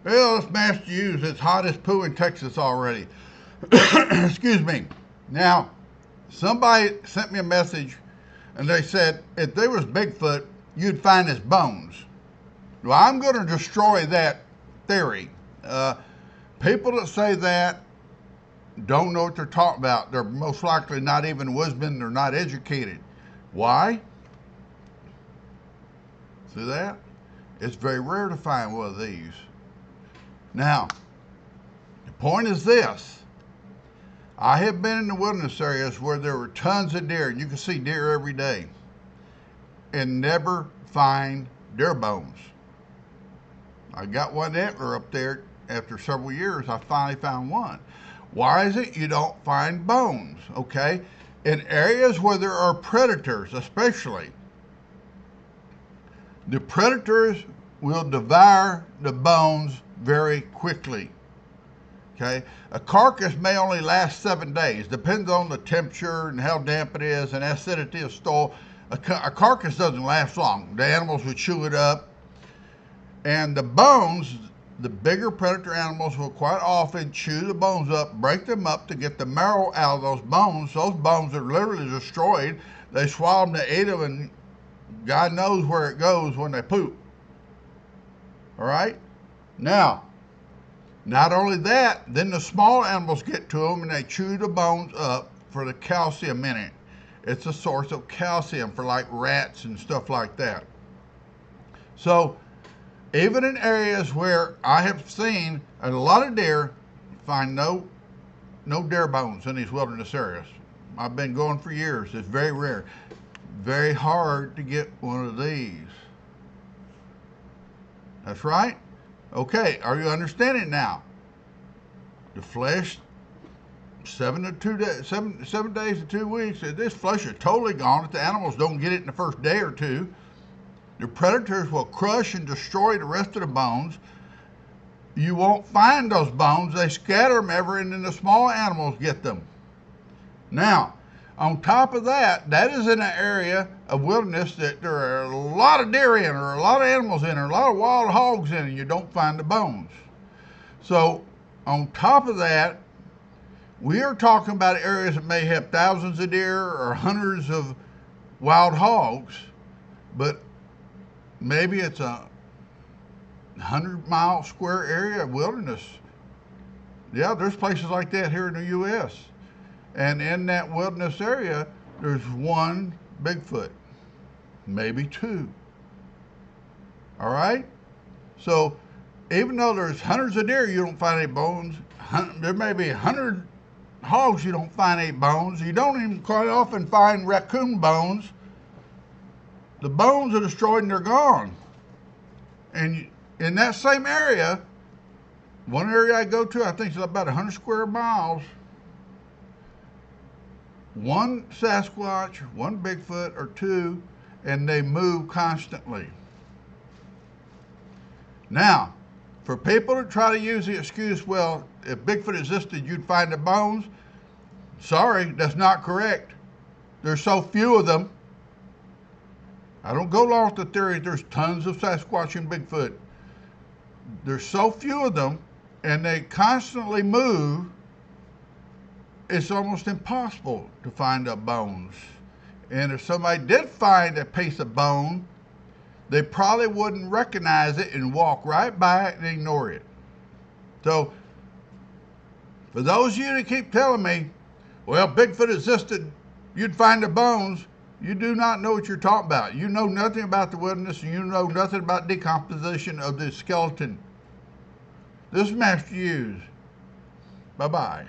Well, it's Master Hughes. It's hot as poo in Texas already. Excuse me. Now, somebody sent me a message and they said if there was Bigfoot, you'd find his bones. Well, I'm going to destroy that theory. Uh, People that say that don't know what they're talking about. They're most likely not even wisdom. They're not educated. Why? See that? It's very rare to find one of these. Now, the point is this. I have been in the wilderness areas where there were tons of deer, and you can see deer every day, and never find deer bones. I got one antler up there. After several years, I finally found one. Why is it you don't find bones? Okay? In areas where there are predators, especially, the predators will devour the bones very quickly. Okay? A carcass may only last 7 days. Depends on the temperature and how damp it is and acidity of stool. A carcass doesn't last long. The animals would chew it up. And the bones, the bigger predator animals will quite often chew the bones up, break them up to get the marrow out of those bones. Those bones are literally destroyed. They swallow them, they eat them, and God knows where it goes when they poop. All right? Now, not only that, then the small animals get to them and they chew the bones up for the calcium in it. It's a source of calcium for like rats and stuff like that. So, even in areas where I have seen a lot of deer, find no deer bones in these wilderness areas. I've been going for years. It's very rare. Very hard to get one of these. That's right. Okay, are you understanding now? The flesh, 7 days to 2 weeks, this flesh is totally gone if the animals don't get it in the first day or two. The predators will crush and destroy the rest of the bones. You won't find those bones. They scatter them ever, and then the small animals get them. Now, on top of that, that is in an area of wilderness that there are a lot of deer in, or a lot of animals in, or a lot of wild hogs in, and you don't find the bones. So, on top of that, we are talking about areas that may have thousands of deer or hundreds of wild hogs, but maybe it's a 100-mile square area of wilderness. Yeah, there's places like that here in the U.S. And in that wilderness area, there's one Bigfoot, maybe two. All right? So even though there's hundreds of deer, you don't find any bones. There may be 100 hogs, you don't find any bones. You don't even quite often find raccoon bones. The bones are destroyed and they're gone. And in that same area, one area I go to, I think it's about 100 square miles, one Sasquatch, one Bigfoot, or two, and they move constantly. Now, for people to try to use the excuse, well, if Bigfoot existed, you'd find the bones. Sorry, that's not correct. There's so few of them. I don't go along with the theory there's tons of Sasquatch and Bigfoot. There's so few of them, and they constantly move, it's almost impossible to find the bones. And if somebody did find a piece of bone, they probably wouldn't recognize it and walk right by it and ignore it. So, for those of you that keep telling me, well, Bigfoot existed, you'd find the bones, you do not know what you're talking about. You know nothing about the wilderness, and you know nothing about decomposition of the skeleton. This is Master Hughes. Bye-bye.